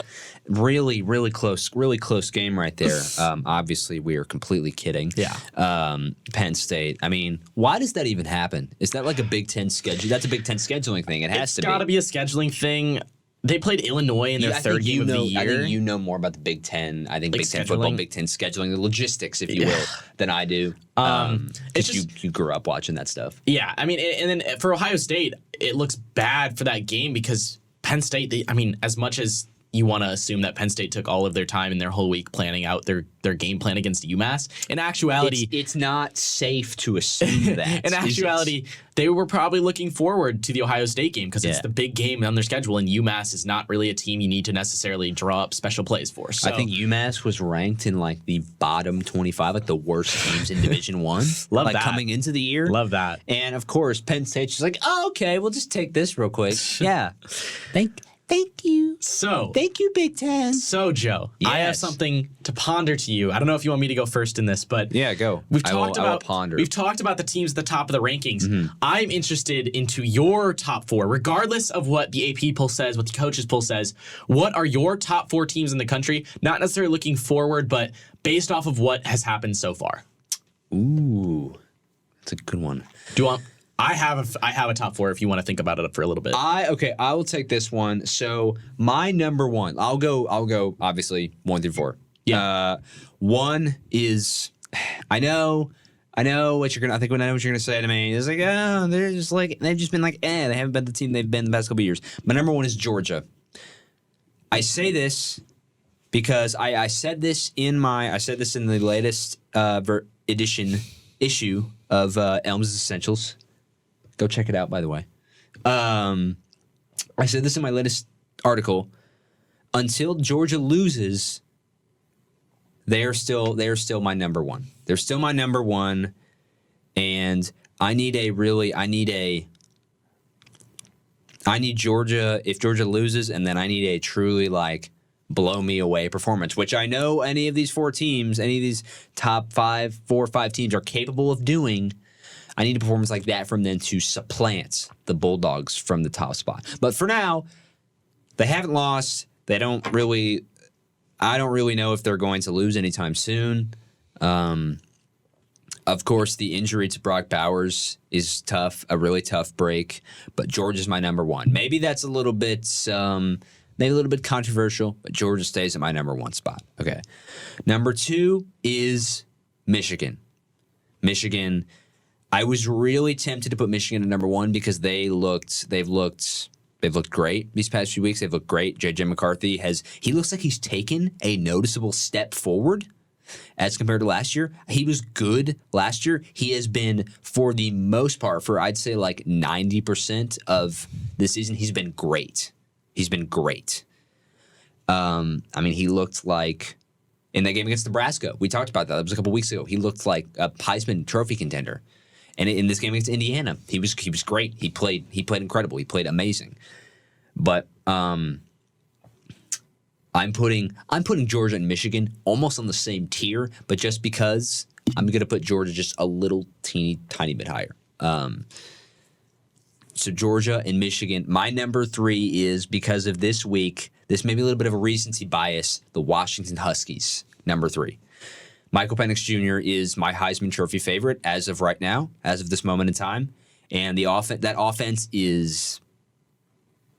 Really close game right there. Obviously, we are completely kidding. Yeah. Penn State. I mean, why does that even happen? Is that like a Big Ten schedule? That's a Big Ten scheduling thing. It has to be. It's got to be a scheduling thing. They played Illinois in their third game of the year. I think you know more about the Big Ten. I think Big Ten football, Big Ten scheduling, the logistics, if you will, than I do. Because you grew up watching that stuff. Yeah, I mean, and then for Ohio State, it looks bad for that game because Penn State. As much as you want to assume that Penn State took all of their time and their whole week planning out their game plan against UMass. In actuality, it's not safe to assume that. In actuality, they were probably looking forward to the Ohio State game because it's the big game on their schedule, and UMass is not really a team you need to necessarily draw up special plays for. So I think UMass was ranked in the bottom 25, the worst teams in Division I. Love that. Coming into the year. Love that. And of course, Penn State's just oh, okay, we'll just take this real quick. Yeah. Thank you. Thank you, Big Ten. So, Joe, I have something to ponder to you. I don't know if you want me to go first in this, but yeah, go. I will ponder. We've talked about the teams at the top of the rankings. Mm-hmm. I'm interested into your top 4, regardless of what the AP poll says, what the coaches poll says. What are your top 4 teams in the country? Not necessarily looking forward, but based off of what has happened so far. Ooh, that's a good one. Do you want? I have a top 4 if you want to think about it for a little bit. I will take this one. So my number 1, I'll go obviously 1 through 4. Yeah. 1 is I know what you're gonna say to me. It's they've just been they haven't been the team they've been the past couple of years. My number 1 is Georgia. I say this because I said this in the latest issue of Elms Essentials. Go check it out, by the way. I said this in my latest article. Until Georgia loses, they are still my number one. They're still my number one, and I need Georgia. If Georgia loses, and then I need a truly blow me away performance, which I know any of these top 4 or 5 teams are capable of doing. I need a performance like that from them to supplant the Bulldogs from the top spot. But for now, they haven't lost. I don't really know if they're going to lose anytime soon. Of course, the injury to Brock Bowers is tough, a really tough break, but Georgia's my number one. Maybe that's a little bit controversial, but Georgia stays at my number one spot. Okay. Number 2 is Michigan. I was really tempted to put Michigan at number 1 because they've looked great these past few weeks. They've looked great. J.J. McCarthy he looks like he's taken a noticeable step forward as compared to last year. He was good last year. He has been, for the most part, for I'd say 90% of this season, he's been great. He looked like in that game against Nebraska. We talked about that. That was a couple weeks ago. He looked like a Heisman Trophy contender. And in this game against Indiana, he was great. He played incredible. He played amazing. But I'm putting Georgia and Michigan almost on the same tier, but just because I'm going to put Georgia just a little tiny bit higher. So Georgia and Michigan. My number 3 is, because of this week, this may be a little bit of a recency bias, the Washington Huskies, number 3. Michael Penix Jr. is my Heisman Trophy favorite as of right now, as of this moment in time. And that offense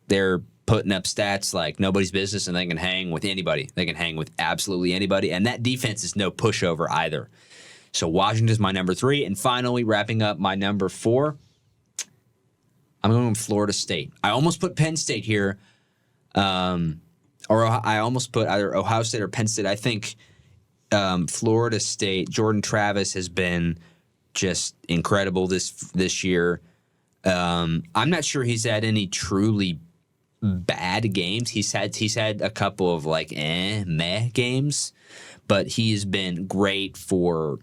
they're putting up stats like nobody's business, and they can hang with anybody. They can hang with absolutely anybody. And that defense is no pushover either. So Washington's my number 3. And finally, wrapping up my number 4, I'm going with Florida State. I almost put Penn State here, or I almost put either Ohio State or Penn State. I think Florida State, Jordan Travis has been just incredible this year. I'm not sure he's had any truly bad games. He's had a couple of meh games, but he has been great for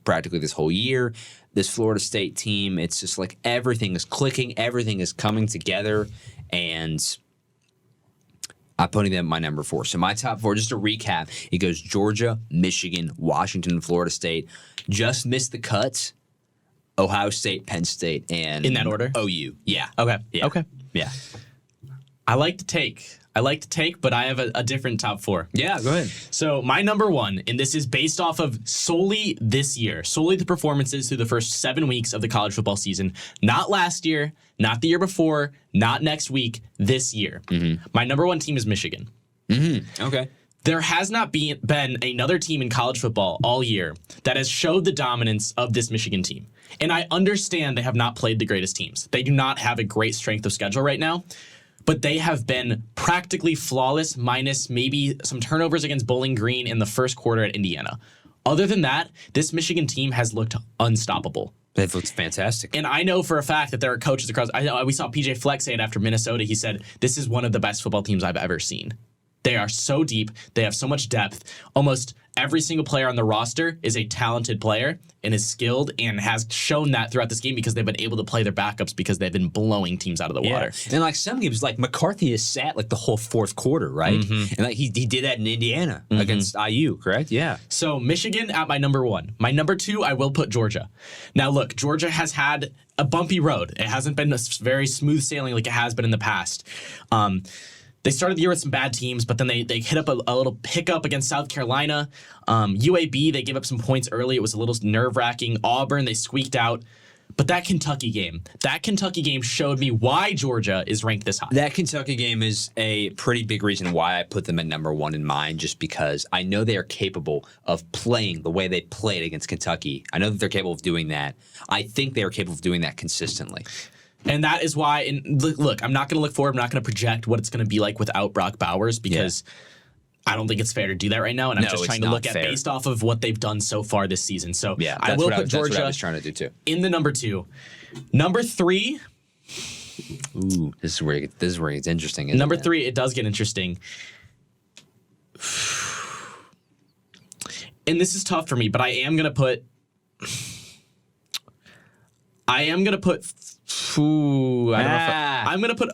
practically this whole year. This Florida State team, it's just everything is clicking, everything is coming together, and I'm putting them at my number 4. So my top 4, just to recap, it goes Georgia, Michigan, Washington, Florida State. Just missed the cut. Ohio State, Penn State, and in that order? OU. Yeah. Okay. Yeah. Okay. Yeah. I like to take, but I have a different top 4. Yeah, go ahead. So my number 1, and this is based off of solely this year, solely the performances through the first 7 weeks of the college football season. Not last year, not the year before, not next week, this year. Mm-hmm. My number 1 team is Michigan. Mm-hmm. Okay. There has not been another team in college football all year that has showed the dominance of this Michigan team. And I understand they have not played the greatest teams. They do not have a great strength of schedule right now. But they have been practically flawless, minus maybe some turnovers against Bowling Green in the first quarter at Indiana. Other than that, this Michigan team has looked unstoppable. They've looked fantastic. And I know for a fact that there are coaches across. We saw PJ Fleck say it after Minnesota. He said, "This is one of the best football teams I've ever seen." They are so deep. They have so much depth. Almost every single player on the roster is a talented player and is skilled and has shown that throughout this game because they've been able to play their backups because they've been blowing teams out of the water. And some games, McCarthy has sat the whole fourth quarter, right? Mm-hmm. And he did that in Indiana against IU, correct? Yeah. So Michigan at my number 1. My number 2, I will put Georgia. Now look, Georgia has had a bumpy road. It hasn't been a very smooth sailing like it has been in the past. They started the year with some bad teams, but then they hit up a little hiccup against South Carolina. UAB, they gave up some points early. It was a little nerve-wracking. Auburn, they squeaked out. But that Kentucky game showed me why Georgia is ranked this high. That Kentucky game is a pretty big reason why I put them at number 1 in mine, just because I know they are capable of playing the way they played against Kentucky. I know that they're capable of doing that. I think they are capable of doing that consistently. And that is why, and look, I'm not going to look forward. I'm not going to project what it's going to be like without Brock Bowers because I don't think it's fair to do that right now. And I'm just trying to look at based off of what they've done so far this season. So I will put Georgia. That's what I was trying to do too. In the number 2. Number 3. Ooh, this is where it gets interesting. Number 3, it does get interesting. And this is tough for me, but I am going to put. I'm going to put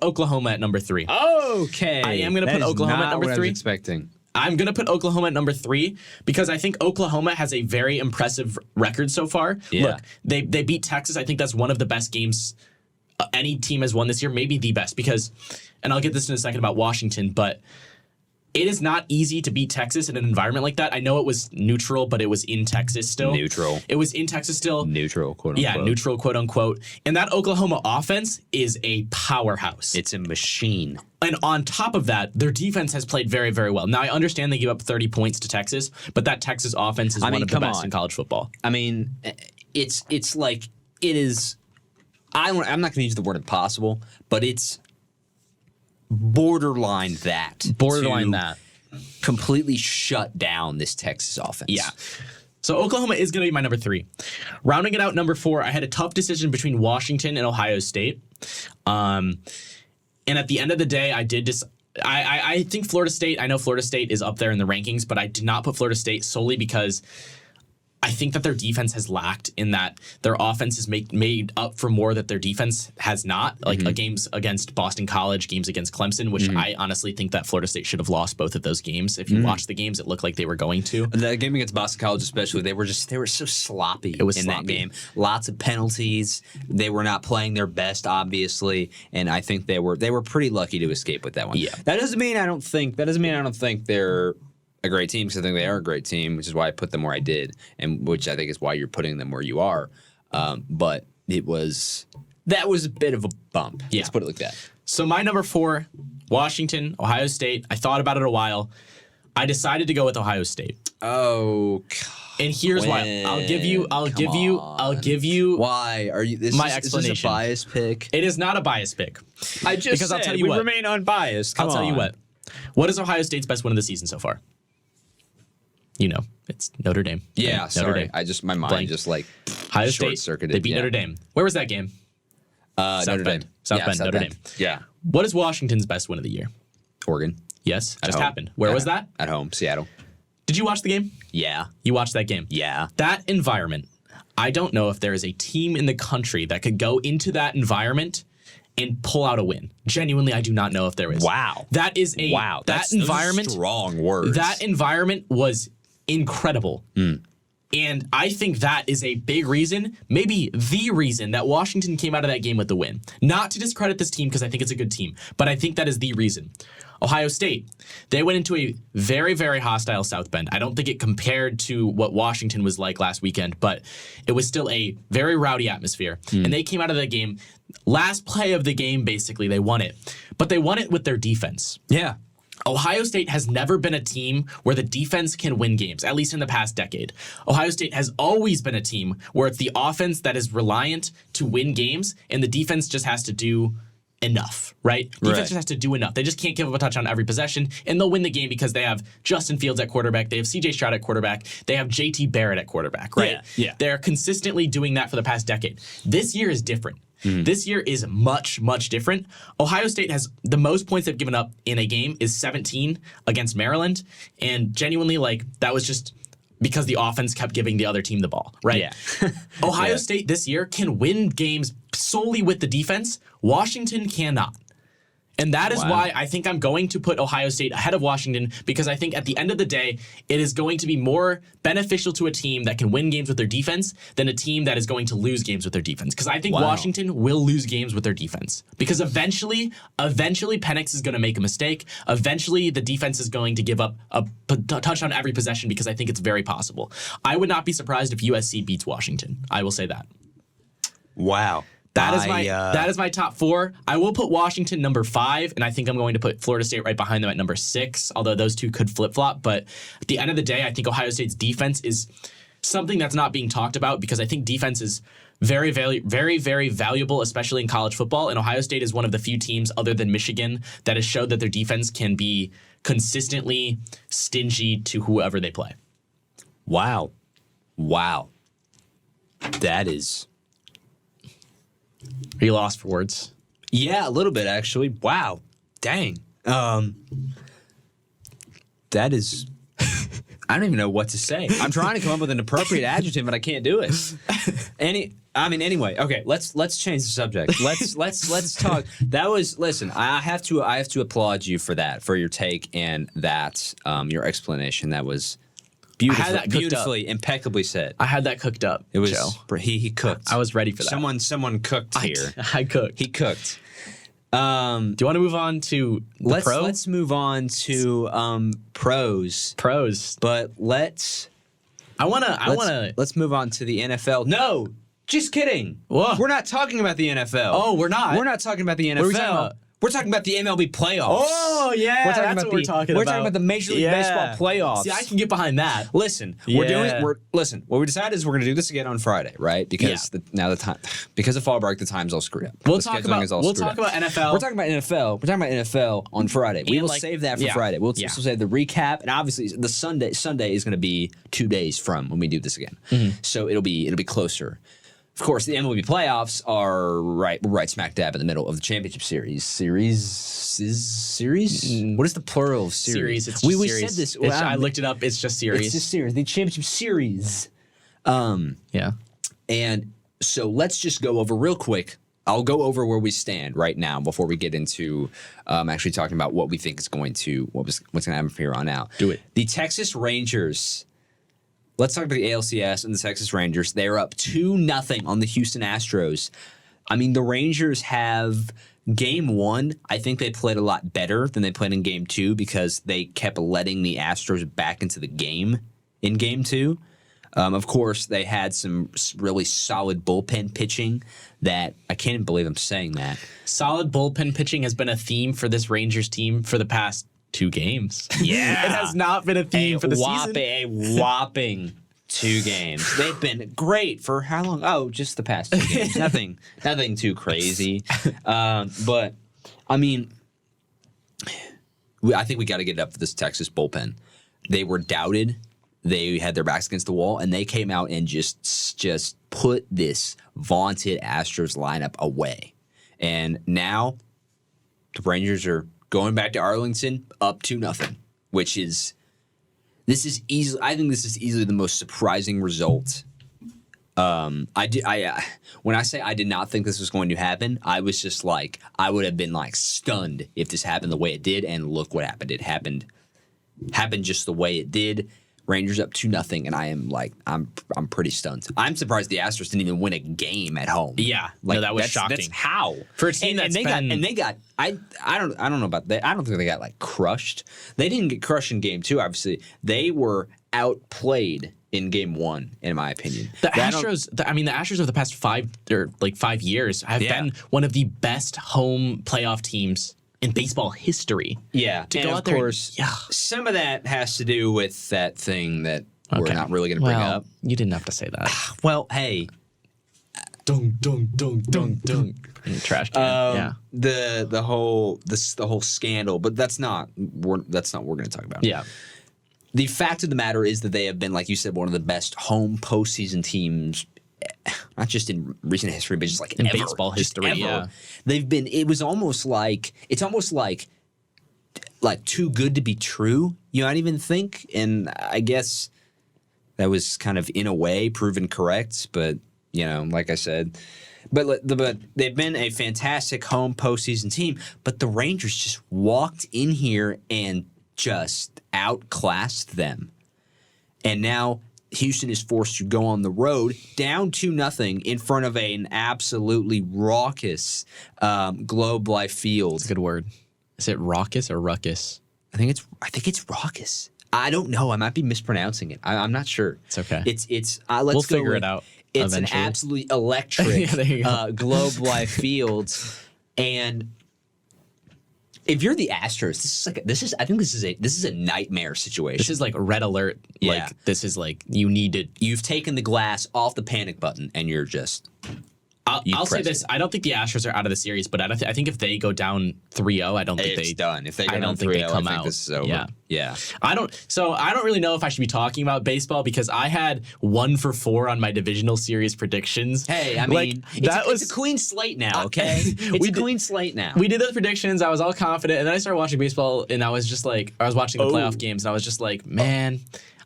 Oklahoma at number 3. Okay. I am going to put Oklahoma at number 3. I was expecting. I'm going to put Oklahoma at number 3 because I think Oklahoma has a very impressive record so far. Yeah. Look, they beat Texas. I think that's one of the best games any team has won this year, maybe the best because, and I'll get this in a second about Washington, but it is not easy to beat Texas in an environment like that. I know it was neutral, but it was in Texas still. Neutral. It was in Texas still. Neutral, quote unquote. Yeah, neutral, quote unquote. And that Oklahoma offense is a powerhouse. It's a machine. And on top of that, their defense has played very, very well. Now, I understand they give up 30 points to Texas, but that Texas offense is one of the best in college football. I mean, it's like it is. I'm not going to use the word impossible, but it's borderline that. Completely shut down this Texas offense. Yeah. So Oklahoma is going to be my number 3. Rounding it out, number 4, I had a tough decision between Washington and Ohio State. And at the end of the day, I did I think Florida State, I know Florida State is up there in the rankings, but I did not put Florida State solely because I think that their defense has lacked in that their offense is made up for more that their defense has not. Like games against Boston College, games against Clemson, which I honestly think that Florida State should have lost both of those games. If you watch the games, it looked like they were going to. The game against Boston College especially, they were so sloppy that game. Lots of penalties. They were not playing their best, obviously, and I think they were pretty lucky to escape with that one. Yeah. That doesn't mean I don't think they're a great team, because I think they are a great team, which is why I put them where I did, and which I think is why you're putting them where you are. But that was a bit of a bump. Yeah. Let's put it like that. So my number 4, Washington, Ohio State. I thought about it a while. I decided to go with Ohio State. Oh, and here's why. I'll give you. Why are you? My explanation. Is this a bias pick? It is not a bias pick. Because I'll tell you what. Remain unbiased. I'll tell you what. What is Ohio State's best win of the season so far? You know, it's Notre Dame. Yeah, Notre sorry. Dame. My mind just like Ohio State. Short-circuited. They beat Notre Dame. Where was that game? Notre Dame. South Bend, Notre Dame. Yeah. What is Washington's best win of the year? Oregon. Yes, just happened. Where was that? At home, Seattle. Did you watch the game? Yeah. You watched that game? Yeah. That environment, I don't know if there is a team in the country that could go into that environment and pull out a win. Genuinely, I do not know if there is. Wow. That is a wow. That environment. Those are strong words. That environment was incredible. And I think that is a big reason, maybe the reason, that Washington came out of that game with the win. Not to discredit this team, because I think it's a good team, but I think that is the reason. Ohio State, they went into a very, very hostile South Bend. I don't think it compared to what Washington was like last weekend, but it was still a very rowdy atmosphere. And they came out of the game, last play of the game, basically, they won it. But they won it with their defense. Yeah. Ohio State has never been a team where the defense can win games, at least in the past decade. Ohio State has always been a team where it's the offense that is reliant to win games, and the defense just has to do enough, right? Defense just has to do enough. They just can't give up a touch on every possession, and they'll win the game because they have Justin Fields at quarterback, they have CJ Stroud at quarterback, they have JT Barrett at quarterback, right? Yeah. They're consistently doing that for the past decade. This year is different. This year is much, much different. Ohio State has the most points they've given up in a game is 17 against Maryland. And genuinely, like, that was just because the offense kept giving the other team the ball, right? Yeah. Ohio State this year can win games solely with the defense. Washington cannot. And that is why I think I'm going to put Ohio State ahead of Washington, because I think at the end of the day, it is going to be more beneficial to a team that can win games with their defense than a team that is going to lose games with their defense. Because I think Washington will lose games with their defense. Because eventually Penix is going to make a mistake. Eventually, the defense is going to give up a touch on every possession, because I think it's very possible. I would not be surprised if USC beats Washington. I will say that. Wow. That is my top 4. I will put Washington number 5, and I think I'm going to put Florida State right behind them at number 6, although those two could flip-flop. But at the end of the day, I think Ohio State's defense is something that's not being talked about, because I think defense is very, very, very, very valuable, especially in college football. And Ohio State is one of the few teams other than Michigan that has showed that their defense can be consistently stingy to whoever they play. Wow. That is... Are you lost for words? Yeah, a little bit, actually. Wow. Dang. That is... I don't even know what to say. I'm trying to come up with an appropriate adjective, but I can't do it. Anyway. Okay, let's change the subject. Let's talk. That was I have to applaud you for that, for your take and that your explanation. That was beautifully, impeccably said. I had that cooked up. It was Joe. He cooked. I was ready for that. Someone cooked here. I cooked. He cooked. Do you want to move on to the pro? Let's move on to pros. But let's move on to the NFL. No, just kidding. Whoa. We're not talking about the NFL. Oh, we're not. We're not talking about the NFL. What are we talking about? We're talking about the MLB playoffs. Oh yeah, that's what we're talking about. We're talking about the Major League Baseball playoffs. See, I can get behind that. Listen, what we decided is we're going to do this again on Friday, right? Because because of fall break, the time's all screwed up. We'll talk about NFL. We're talking about NFL on Friday. We will save that for Friday. We'll save the recap, and obviously the Sunday is going to be 2 days from when we do this again. Mm-hmm. So it'll be closer. Of course, the MLB playoffs are right smack dab in the middle of the championship series. Series? What is the plural of series? It's just we series. said this. I looked it up. It's just series. It's just series. The championship series. Yeah. And so let's just go over real quick. I'll go over where we stand right now before we get into actually talking about what we think is going to what's going to happen from here on out. Do it. The Texas Rangers. Let's talk about the ALCS and the Texas Rangers. They're up 2-0 on the Houston Astros. I mean, the Rangers have game 1. I think they played a lot better than they played in game 2 because they kept letting the Astros back into the game in game 2. Of course, they had some really solid bullpen pitching that I can't even believe I'm saying that. Solid bullpen pitching has been a theme for this Rangers team for the past 2 games. Yeah. It has not been a theme for the season. A whopping 2 games. They've been great for how long? Oh, just the past 2 games. Nothing too crazy. But, I mean, I think we got to get it up for this Texas bullpen. They were doubted. They had their backs against the wall, and they came out and just put this vaunted Astros lineup away. And now the Rangers are going back to Arlington, up 2-0, which is I think this is easily the most surprising result. When I say I did not think this was going to happen, I was just like, I would have been like stunned if this happened the way it did, and look what happened. It happened just the way it did. Rangers up 2-0, and I am like, I'm pretty stunned. I'm surprised the Astros didn't even win a game at home. Yeah, like, no, that was shocking. That's how for a team I don't know about that. I don't think they got like crushed. They didn't get crushed in game 2. Obviously, they were outplayed in game 1, in my opinion. The Astros of the past 5 years have been one of the best home playoff teams in baseball history. Yeah. To go and out of there course, some of that has to do with that thing that we're not really going to bring up. You didn't have to say that. Well, hey. Dunk. In the trash can. The whole scandal, but that's not what we're going to talk about. Yeah. The fact of the matter is that they have been, like you said, one of the best home postseason teams, not just in recent history, but just like in ever, baseball history. Yeah. They've been. It's almost like too good to be true. You might even think, and I guess that was kind of in a way proven correct. But like I said, but they've been a fantastic home postseason team. But the Rangers just walked in here and just outclassed them, and now Houston is forced to go on the road down 2-0 in front of an absolutely raucous Globe Life Field. That's a good word. Is it raucous or ruckus? I think it's raucous. I don't know. I might be mispronouncing it. I'm not sure. It's okay. We'll figure it out. It's eventually. An absolutely electric Globe Life Field, and If you're the Astros, I think this is a nightmare situation. This is like red alert. Yeah. Like this is like you need to. You've taken the glass off the panic button, and you're just. I'll say this: I don't think the Astros are out of the series, but I think if they go down 3-0, I don't think It's done. If they go I down don't think they 3-0, come I think out. this is over. Yeah. Yeah. I don't really know if I should be talking about baseball because I had 1 for 4 on my divisional series predictions. Hey, I mean, it's a clean slate now, okay? It's a clean slate now. We did those predictions. I was all confident, and then I started watching baseball, and I was just like, I was watching the playoff games, and I was just like, man.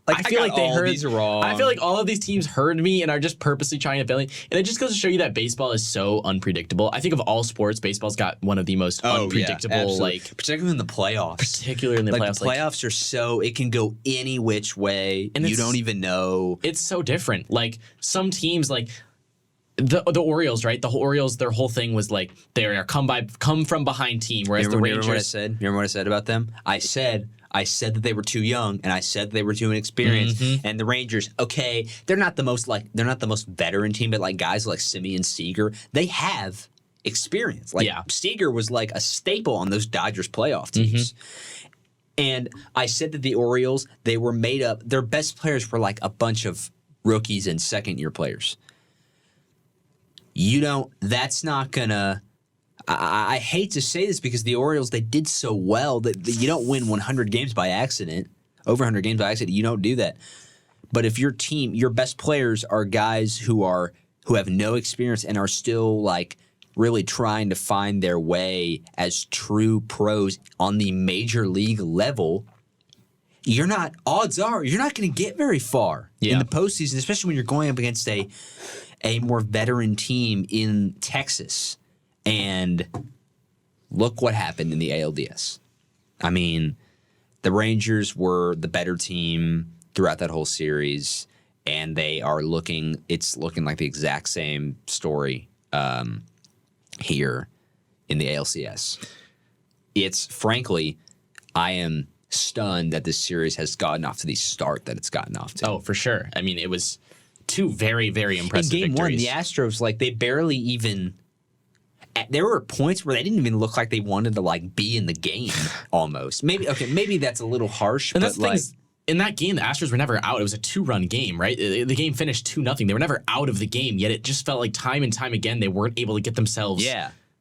Like, I feel like they heard these are wrong. I feel like all of these teams heard me and are just purposely trying to fail me. And it just goes to show you that baseball is so unpredictable. I think of all sports, baseball's got one of the most unpredictable, particularly in the playoffs. Particularly in the playoffs. The playoffs are so it can go any which way, and you don't even know. It's so different. Like some teams, like the Orioles, right? The Orioles, their whole thing was like they're a come from behind team, whereas the Rangers. Remember what I said about them? I said that they were too young, and I said they were too inexperienced. And the Rangers, okay, they're not the most veteran team, but like guys like Simeon Seager, they have experience. Like Seager was like a staple on those Dodgers playoff teams. And I said that the Orioles, they were made up. Their best players were like a bunch of rookies and second-year players. That's not gonna. I hate to say this because the Orioles, they did so well that you don't win 100 games by accident, over 100 games by accident. You don't do that. But if your team, your best players are guys who have no experience and are still like really trying to find their way as true pros on the major league level, odds are you're not going to get very far in the postseason, especially when you're going up against a more veteran team in Texas. And look what happened in the ALDS. I mean, the Rangers were the better team throughout that whole series, and it's looking like the exact same story here in the ALCS. Frankly, I am stunned that this series has gotten off to the start that it's gotten off to. Oh, for sure. I mean, it was 2 very, very impressive victories. In Game 1, the Astros, they barely even... There were points where they didn't even look like they wanted to be in the game almost. Maybe that's a little harsh, and but in that game, the Astros were never out. It was a 2-run game, right? The game finished 2-0. They were never out of the game, yet it just felt like time and time again they weren't able to get themselves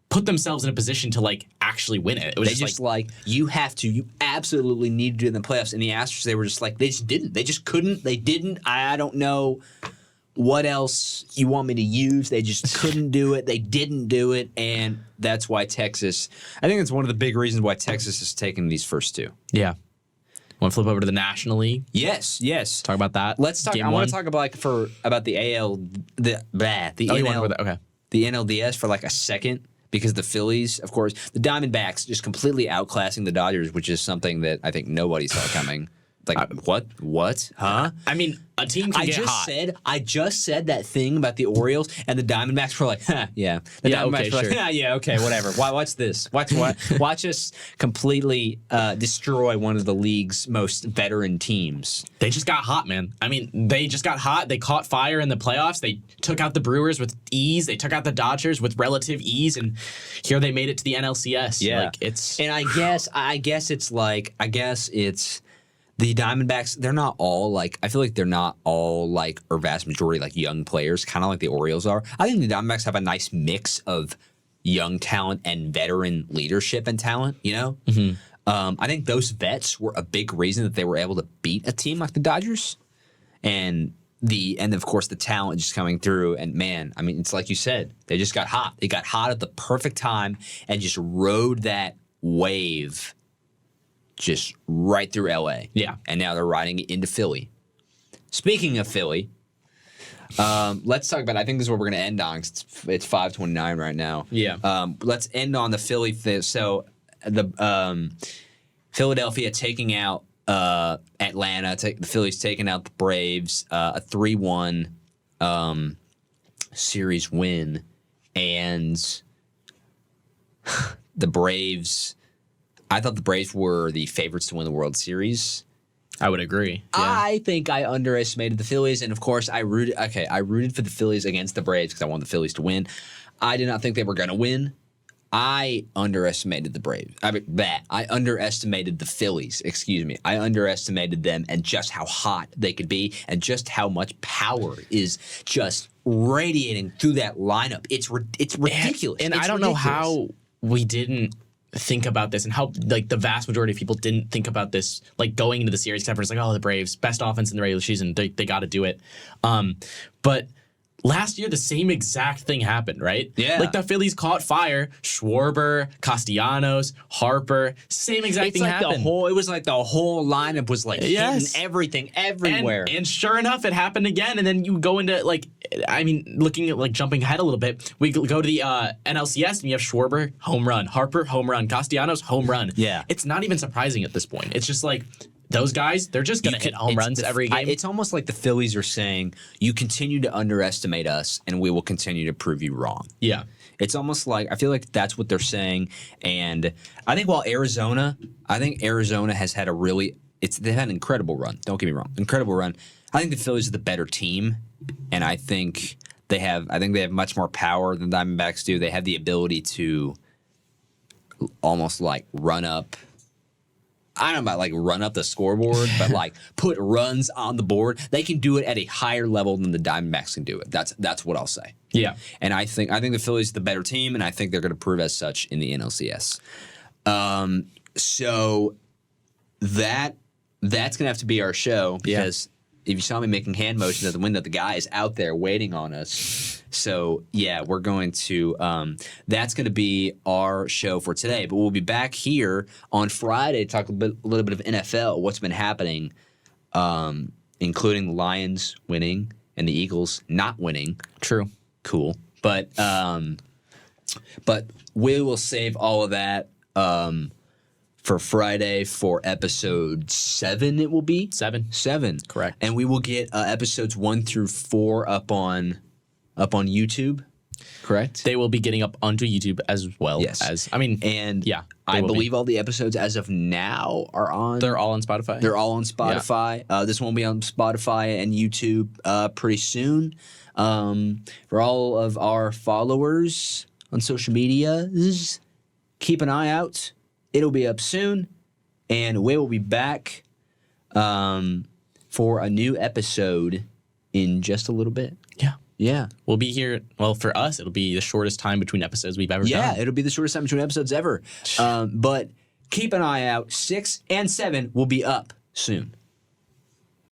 put themselves in a position to actually win it. It was you absolutely need to do it in the playoffs. And the Astros, they were just they just didn't. They just couldn't. They didn't. I don't know what else you want me to use. They just couldn't do it. They didn't do it. And that's why Texas, I think it's one of the big reasons why Texas has taken these first 2. Yeah. Want to flip over to the National League? Yes. Talk about that. Let's talk. I want to talk about the AL, the NLDS for a second, because the Phillies, of course, the Diamondbacks just completely outclassing the Dodgers, which is something that I think nobody saw coming. What? Huh? I mean, a team can get hot. I just said that thing about the Orioles, and the Diamondbacks were like, yeah. The Diamondbacks were like, okay, whatever. Watch this. Watch us completely destroy one of the league's most veteran teams. They just got hot, man. I mean, they just got hot. They caught fire in the playoffs. They took out the Brewers with ease. They took out the Dodgers with relative ease, and here they made it to the NLCS. Yeah. And I guess it's the Diamondbacks, they're not all I feel like they're not all or vast majority young players, kind of like the Orioles are. I think the Diamondbacks have a nice mix of young talent and veteran leadership and talent, I think those vets were a big reason that they were able to beat a team like the Dodgers. And of course the talent just coming through, and man, I mean, it's like you said, they just got hot. They got hot at the perfect time and just rode that wave just right through LA. Yeah. And now they're riding it into Philly. Speaking of Philly, let's talk about, I think this is what we're going to end on. It's 5:29 right now. Yeah. Let's end on the Philly thing. So the Philadelphia taking out Atlanta, the Phillies taking out the Braves, a 3-1 series win. And the Braves, I thought the Braves were the favorites to win the World Series. I would agree. Yeah. I think I underestimated the Phillies, and of course I rooted for the Phillies against the Braves because I wanted the Phillies to win. I did not think they were going to win. I underestimated the Braves. I underestimated the Phillies. Excuse me. I underestimated them and just how hot they could be, and just how much power is just radiating through that lineup. It's ridiculous. And It's I don't know ridiculous. how we didn't think about this, and how like the vast majority of people didn't think about this like going into the series, except for it's like, oh, the Braves, best offense in the regular season, they got to do it. But last year, the same exact thing happened, right? Yeah. Like the Phillies caught fire. Schwarber, Castellanos, Harper, same exact thing happened. It was like the whole lineup was like Yes. hitting everything everywhere. And sure enough, it happened again. And then you go into like, I mean, looking at like jumping ahead a little bit, we go to the NLCS and you have Schwarber, home run, Harper, home run, Castellanos, home run. Yeah. It's not even surprising at this point. It's just like those guys, they're just going to hit home runs every game. It's almost like the Phillies are saying, you continue to underestimate us and we will continue to prove you wrong. Yeah. It's almost like, I feel like that's what they're saying. And I think Arizona has had they've had an incredible run. Don't get me wrong. Incredible run. I think the Phillies are the better team. And I think they have much more power than the Diamondbacks do. They have the ability to almost like run up. I don't know about like run up the scoreboard, but like put runs on the board. They can do it at a higher level than the Diamondbacks can do it. That's what I'll say. Yeah. And I think the Phillies are the better team, and I think they're going to prove as such in the NLCS. So that's going to have to be our show, because if you saw me making hand motions at the window, the guy is out there waiting on us. So, yeah, we're going to that's going to be our show for today. But we'll be back here on Friday to talk a little bit of NFL, what's been happening, including the Lions winning and the Eagles not winning. True. Cool. But we will save all of that for Friday for episode 7. It will be 7. Correct. And we will get episodes 1 through 4 up on YouTube. Correct. They will be getting up onto YouTube as well. Yes. I believe all the episodes as of now are on. They're all on Spotify. They're all on Spotify. This one will be on Spotify and YouTube pretty soon. For all of our followers on social media, keep an eye out. It'll be up soon, and we will be back for a new episode in just a little bit. Yeah. Yeah. We'll be here. Well, for us, it'll be the shortest time between episodes we've ever done. Yeah, it'll be the shortest time between episodes ever. But keep an eye out. 6 and 7 will be up soon.